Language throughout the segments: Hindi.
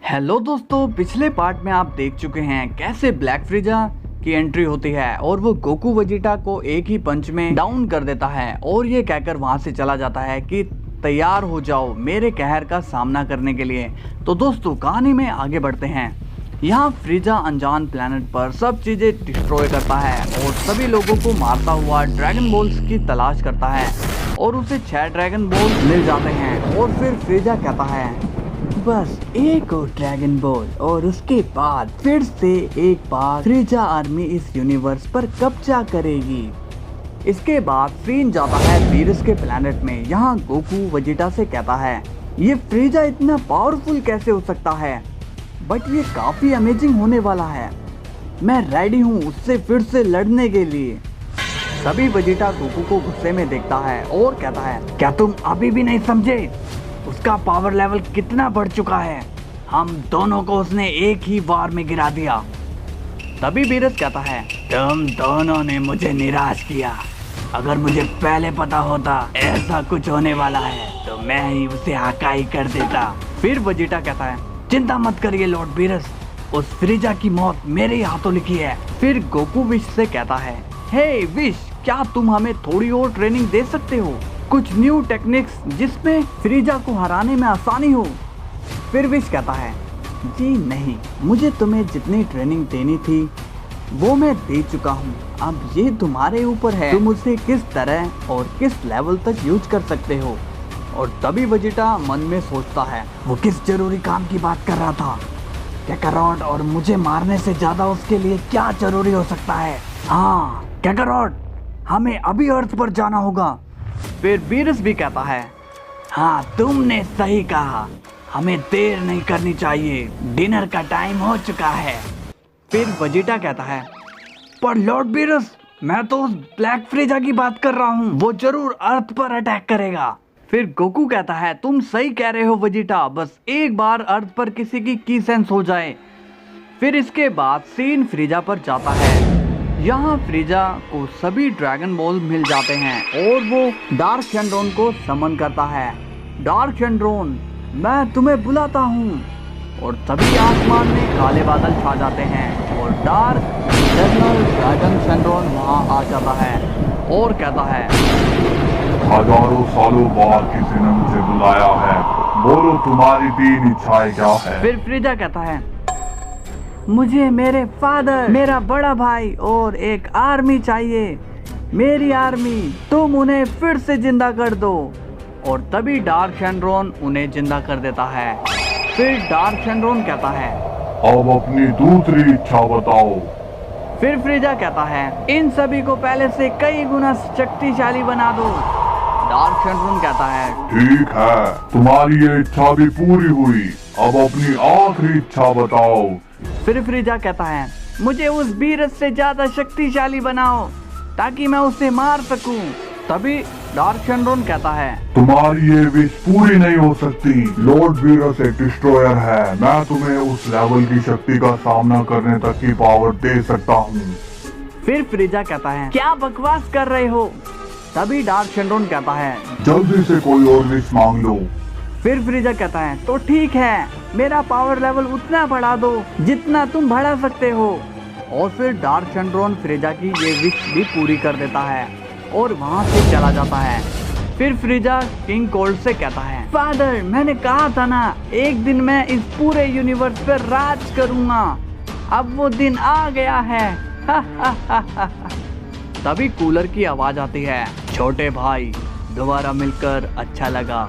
हेलो दोस्तों, पिछले पार्ट में आप देख चुके हैं कैसे ब्लैक फ्रीजा की एंट्री होती है और वो गोकू वेजिटा को एक ही पंच में डाउन कर देता है और ये कहकर वहां से चला जाता है कि तैयार हो जाओ मेरे कहर का सामना करने के लिए। तो दोस्तों कहानी में आगे बढ़ते हैं। यहाँ फ्रीजा अनजान प्लेनेट पर सब चीजें डिस्ट्रॉय करता है और सभी लोगों को मारता हुआ ड्रैगन बॉल्स की तलाश करता है और उसे 6 ड्रैगन बॉल्स मिल जाते हैं। और फिर फ्रीजा कहता है बस एक और ड्रैगन बॉल और उसके बाद फिर से एक बार फ्रीजा आर्मी इस यूनिवर्स पर कब्जा करेगी। इसके बाद सीन जाता है बीरस के प्लेनेट में। यहाँ गोकू वेजिटा से कहता है ये फ्रीजा इतना पावरफुल कैसे हो सकता है, बट ये काफी अमेजिंग होने वाला है। मैं रेडी हूँ उससे फिर से लड़ने के लिए। तभी वेजिटा गोकू को गुस्से में देखता है और कहता है क्या तुम अभी भी नहीं समझे उसका पावर लेवल कितना बढ़ चुका है। हम दोनों को उसने एक ही बार में गिरा दिया। तभी बीरस कहता है तुम दोनों ने मुझे निराश किया। अगर मुझे पहले पता होता ऐसा कुछ होने वाला है तो मैं ही उसे हकाई कर देता। फिर वेजिटा कहता है चिंता मत करिए लॉर्ड बीरस, उस फ्रीजा की मौत मेरे ही हाथों लिखी है। फिर गोकू विश से कहता है हे विश, क्या तुम हमें थोड़ी और ट्रेनिंग दे सकते हो, कुछ न्यू टेक्निक्स जिसमें फ्रीजा को हराने में आसानी हो। फिर विश कहता है जी नहीं, मुझे तुम्हें जितनी ट्रेनिंग देनी थी वो मैं दे चुका हूँ। अब ये तुम्हारे ऊपर है तुम उसे किस तरह और किस लेवल तक यूज कर सकते हो। और तभी वेजिटा मन में सोचता है वो किस जरूरी काम की बात कर रहा था। कैकारॉट और मुझे मारने से ज्यादा उसके लिए क्या जरूरी हो सकता है। हाँ कैकारॉट, हमें अभी अर्थ पर जाना होगा। फिर बीरस भी कहता है हाँ तुमने सही कहा, हमें देर नहीं करनी चाहिए, डिनर का टाइम हो चुका है। फिर वेजिटा कहता है पर लॉर्ड बीरस, मैं तो उस ब्लैक फ्रीजा की बात कर रहा हूँ, वो जरूर अर्थ पर अटैक करेगा। फिर गोकू कहता है तुम सही कह रहे हो वेजिटा, बस एक बार अर्थ पर किसी की सेंस हो जाए। फिर इसके बाद सीन फ्रीजा पर जाता है। यहाँ फ्रीजा को सभी ड्रैगन बॉल मिल जाते हैं और वो डार्क शेंड्रोन को समन करता है। डार्क शेंड्रोन, मैं तुम्हें बुलाता हूँ। और तभी आसमान में काले बादल छा जाते हैं और डार्क इटर्नल ड्रैगन शेंड्रोन वहाँ आ जाता है और कहता है हजारों सालों बाद किसी ने मुझे बुलाया है, बोलो तुम्हारी 3 इच्छाएं क्या है। फिर फ्रीजा कहता है मुझे मेरे फादर, मेरा बड़ा भाई और एक आर्मी चाहिए, मेरी आर्मी, तुम उन्हें फिर से जिंदा कर दो। और तभी डार्क शेंड्रोन उन्हें जिंदा कर देता है। फिर डार्क शेंड्रोन कहता है अब अपनी दूसरी इच्छा बताओ। फिर फ्रीजा कहता है इन सभी को पहले से कई गुना शक्तिशाली बना दो। डार्क शेंड्रोन कहता है ठीक है, तुम्हारी ये इच्छा भी पूरी हुई, अब अपनी आखिरी इच्छा बताओ। फिर फ्रीजा कहता है मुझे उस बीरस से ज्यादा शक्तिशाली बनाओ ताकि मैं उसे मार सकूं। तभी डार्क शेंड्रोन कहता है तुम्हारी ये विश पूरी नहीं हो सकती, लॉर्ड बीरस एक डिस्ट्रॉयर है, मैं तुम्हें उस लेवल की शक्ति का सामना करने तक की पावर दे सकता हूँ। फिर फ्रीजा कहता है क्या बकवास कर रहे हो। तभी डार्क शेंड्रोन कहता है जल्दी से कोई और विश मांग लो। फिर फ्रीजा कहता है तो ठीक है, मेरा पावर लेवल उतना बढ़ा दो जितना तुम बढ़ा सकते हो। और फिर डार्क शेंड्रोन फ्रीजा की ये विश भी पूरी कर देता है और वहाँ से चला जाता है। फिर फ्रीजा किंग कोल्ड से कहता है फादर, मैंने कहा था ना एक दिन मैं इस पूरे यूनिवर्स पर राज करूंगा, अब वो दिन आ गया है। तभी कूलर की आवाज आती है छोटे भाई, दोबारा मिलकर अच्छा लगा,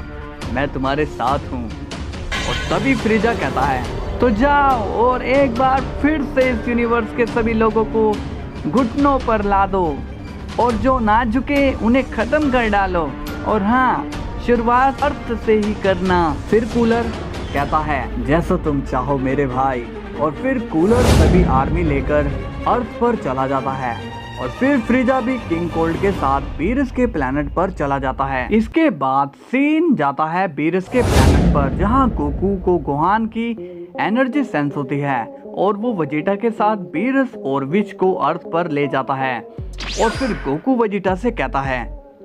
मैं तुम्हारे साथ हूँ। और तभी फ्रीजा कहता है तो जाओ और एक बार फिर से इस यूनिवर्स के सभी लोगों को घुटनों पर ला दो और जो ना झुके उन्हें खत्म कर डालो। और हाँ, शुरुआत अर्थ से ही करना। फिर कूलर कहता है जैसा तुम चाहो मेरे भाई। और फिर कूलर सभी आर्मी लेकर अर्थ पर चला जाता है और फिर फ्रीजा भी किंग कोल्ड के साथ बीरस के प्लेनेट पर चला जाता है। इसके बाद सीन जाता है बीरस के प्लेनेट पर जहां गोकू को गोहान की एनर्जी सेंस होती है और वो वेजिटा के साथ बीरस और विच को अर्थ पर ले जाता है। और फिर गोकू वेजिटा से कहता है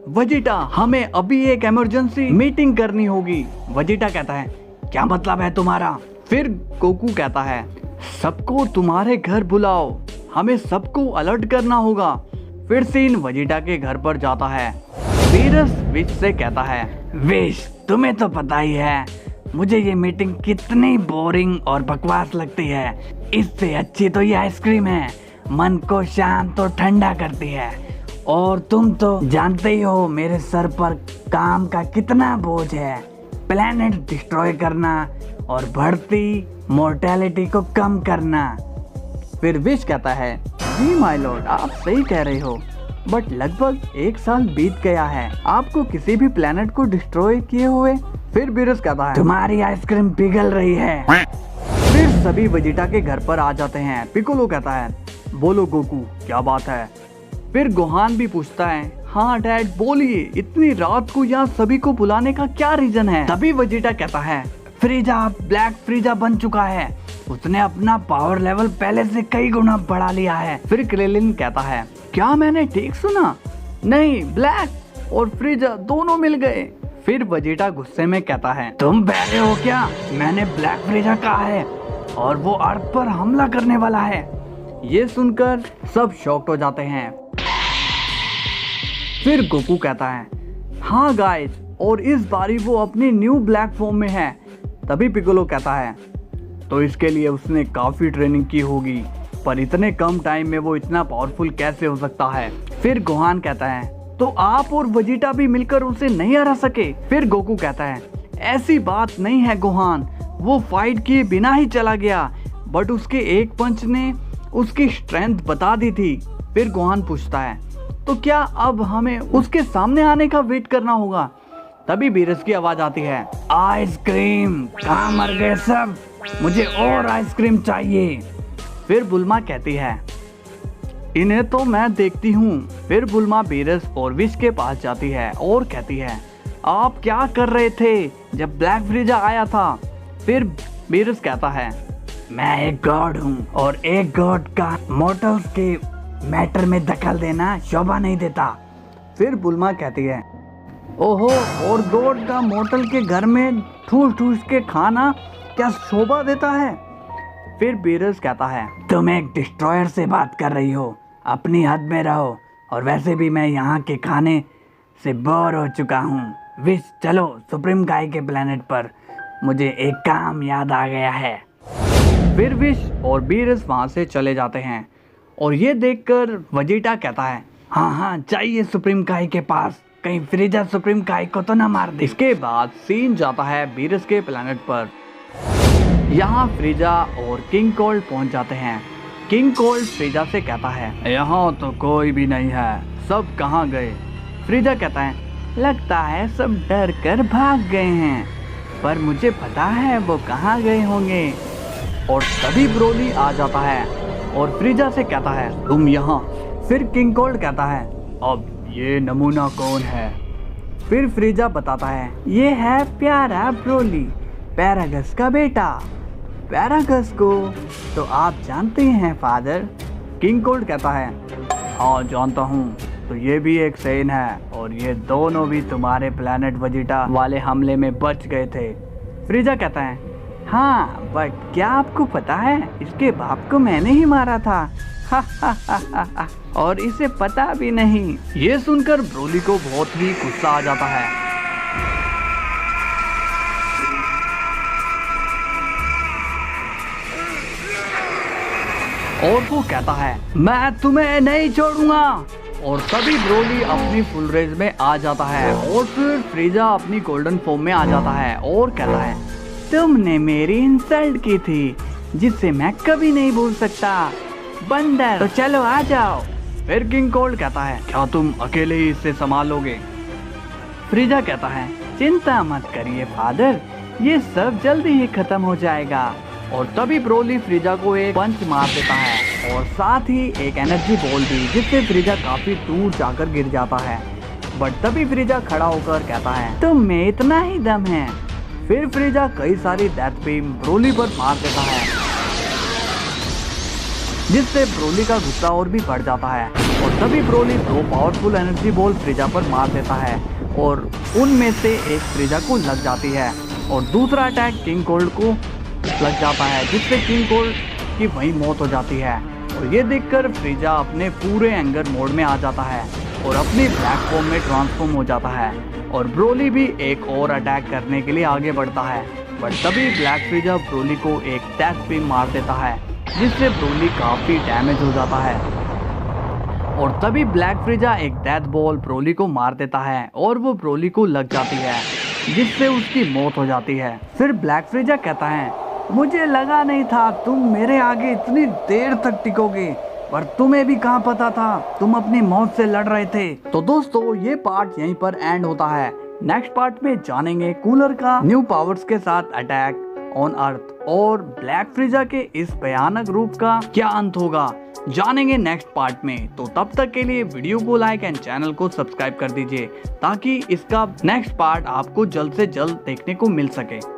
वेजिटा, हमें अभी एक इमरजेंसी मीटिंग करनी होगी। वेजिटा कहता है क्या मतलब है तुम्हारा। फिर गोकू कहता है सबको तुम्हारे घर बुलाओ, हमें सबको अलर्ट करना होगा। फिर सीन वेजिटा के घर पर जाता है। वीरस विश से कहता है विश तुम्हें तो पता ही है मुझे ये मीटिंग कितनी बोरिंग और बकवास लगती है, इससे अच्छी तो ये आइसक्रीम है, मन को शांत और ठंडा करती है। और तुम तो जानते ही हो मेरे सर पर काम का कितना बोझ है, प्लेनेट डिस्ट्रॉय करना और बढ़ती मोर्टेलिटी को कम करना। फिर विश कहता है जी माय लॉर्ड आप सही कह रहे हो, बट लगभग 1 साल बीत गया है आपको किसी भी प्लेनेट को डिस्ट्रॉय किए हुए। फिर वीरस कहता है तुम्हारी आइसक्रीम पिघल रही है। फिर सभी वेजिटा के घर पर आ जाते हैं। पिकोलो कहता है बोलो गोकू क्या बात है। फिर गोहान भी पूछता है हाँ डैड बोलिए, इतनी रात को यहाँ सभी को बुलाने का क्या रीजन है। तभी वेजिटा कहता है फ्रीजा ब्लैक फ्रीजा बन चुका है, उसने अपना पावर लेवल पहले से कई गुना बढ़ा लिया है। फिर क्रेलिन कहता है क्या मैंने ठीक सुना? नहीं, ब्लैक और फ्रीजा दोनों मिल गए। फिर वेजिटा गुस्से में कहता है तुम बहरे हो क्या, मैंने ब्लैक फ्रीजा कहा है और वो अर्थ पर हमला करने वाला है। ये सुनकर सब शॉक्ड हो जाते हैं। फिर गोकू कहता है हाँ गाइस, और इस बारी वो अपनी न्यू ब्लैक फॉर्म में है। तभी पिकोलो कहता है तो इसके लिए उसने काफी ट्रेनिंग की होगी, पर इतने कम टाइम में वो इतना पावरफुल कैसे हो सकता है। फिर गोहान कहता है तो आप और वेजिटा भी मिलकर उसे नहीं हरा सके। फिर गोकू कहता है ऐसी बात नहीं है गोहान, वो फाइट किए बिना ही चला गया, बट उसके एक पंच ने उसकी स्ट्रेंथ बता दी थी। फिर गोहान पूछता है तो क्या अब हमें उसके सामने आने का वेट करना होगा। तभी वीरस की आवाज आती है आइसक्रीम, कहाँ मर गए सब, मुझे और आइसक्रीम चाहिए। फिर बुल्मा कहती है इन्हें तो मैं देखती हूँ। फिर बुल्मा वीरस और विश के पास जाती है और कहती है आप क्या कर रहे थे जब ब्लैक फ्रीजा आया था। फिर वीरस कहता है मैं एक गॉड हूँ और एक गॉड का मॉर्टल्स के मैटर में दखल देना शोभा नहीं देता। फिर बुल्मा कहती है ओहो, और गॉड का मॉर्टल के घर में ठूस ठूस के खाना क्या शोभा देता है। फिर वीरस कहता है तुम एक डिस्ट्रॉयर से बात कर रही हो, अपनी हद में रहो, और वैसे भी मैं यहाँ के खाने से बोर हो चुका हूँ। विश चलो सुप्रीम गाय के प्लेनेट पर, मुझे एक काम याद आ गया है। फिर विश और वीरस वहाँ से चले जाते हैं और ये देखकर वेजिटा कहता है हाँ चाहिए सुप्रीम काई के पास, कहीं फ्रीजा सुप्रीम काई को तो ना मार दे। इसके बाद सीन जाता है वीरस के प्लेनेट पर। यहाँ फ्रीजा और किंग कोल्ड पहुँच जाते हैं। किंग कोल्ड फ्रीजा से कहता है यहाँ तो कोई भी नहीं है, सब कहाँ गए। फ्रीजा कहता है लगता है सब डर कर भाग गए हैं, पर मुझे पता है वो कहाँ गए होंगे। और तभी ब्रोली आ जाता है और फ्रीजा से कहता है तुम यहाँ। फिर किंग कोल्ड कहता है अब ये नमूना कौन है। फिर फ्रीजा बताता है ये है प्यारा ब्रोली, पैरागस का बेटा। पैरागस को तो आप जानते हैं फादर। किंग कोल्ड कहता है हाँ जानता हूँ, तो ये भी एक सेन है और ये दोनों भी तुम्हारे प्लेनेट वेजिटा वाले हमले में बच गए थे। फ्रीजा कहता है हाँ, बट क्या आपको पता है इसके बाप को मैंने ही मारा था और इसे पता भी नहीं। ये सुनकर ब्रोली को बहुत ही गुस्सा आ जाता है। और वो कहता है मैं तुम्हें नहीं छोड़ूंगा। और तभी ब्रोली अपनी फुल रेंज में आ जाता है और फिर फ्रीजा अपनी गोल्डन फॉर्म में आ जाता है और कहता है तुमने मेरी इंसल्ट की थी जिससे मैं कभी नहीं भूल सकता बंदर, तो चलो आ जाओ। फिर किंग कोल्ड कहता है क्या तुम अकेले ही इसे संभालोगे। फ्रीजा कहता है चिंता मत करिए फादर, ये सब जल्दी ही खत्म हो जाएगा। और तभी ब्रोली फ्रीजा को एक पंच मार देता है और साथ ही एक एनर्जी बॉल भी, जिससे फ्रीजा काफी दूर जाकर गिर जाता है। बट तभी फ्रीजा खड़ा होकर कहता है तुम में इतना ही दम है। फिर फ्रीजा कई सारी डेथ बीम ब्रोली पर मार देता है, जिससे ब्रोली का गुस्सा और भी बढ़ जाता है। और तभी ब्रोली 2 पावरफुल एनर्जी बॉल फ्रीजा पर मार देता है और उनमें से एक फ्रीजा को लग जाती है और दूसरा अटैक किंग कोल्ड को लग जाता है, जिससे किंग कोल की वही मौत हो जाती है। और ये देखकर फ्रीजा अपने पूरे एंगर मोड में आ जाता है और अपनी ब्लैक फॉर्म में ट्रांसफॉर्म हो जाता है। और ब्रोली भी एक और अटैक करने के लिए आगे बढ़ता है, बट तभी ब्लैक फ्रीजा ब्रोली को एक डेथ बीम मार देता है, जिससे ब्रोली काफी डैमेज हो जाता है। और तभी ब्लैक फ्रीजा एक डेथ बॉल ब्रोली को मार देता है और वो ब्रोली को लग जाती है, जिससे उसकी मौत हो जाती है। फिर ब्लैक फ्रीजा कहता है, मुझे लगा नहीं था तुम मेरे आगे इतनी देर तक टिकोगे, पर तुम्हें भी कहाँ पता था, तुम अपनी मौत से लड़ रहे थे। तो दोस्तों ये पार्ट यहीं पर एंड होता है। नेक्स्ट पार्ट में जानेंगे कूलर का न्यू पावर्स के साथ अटैक ऑन अर्थ और ब्लैक फ्रीजा के इस भयानक रूप का क्या अंत होगा, जानेंगे नेक्स्ट पार्ट में। तो तब तक के लिए वीडियो को लाइक एंड चैनल को सब्सक्राइब कर दीजिए, ताकि इसका नेक्स्ट पार्ट आपको जल्द से जल्द देखने को मिल सके।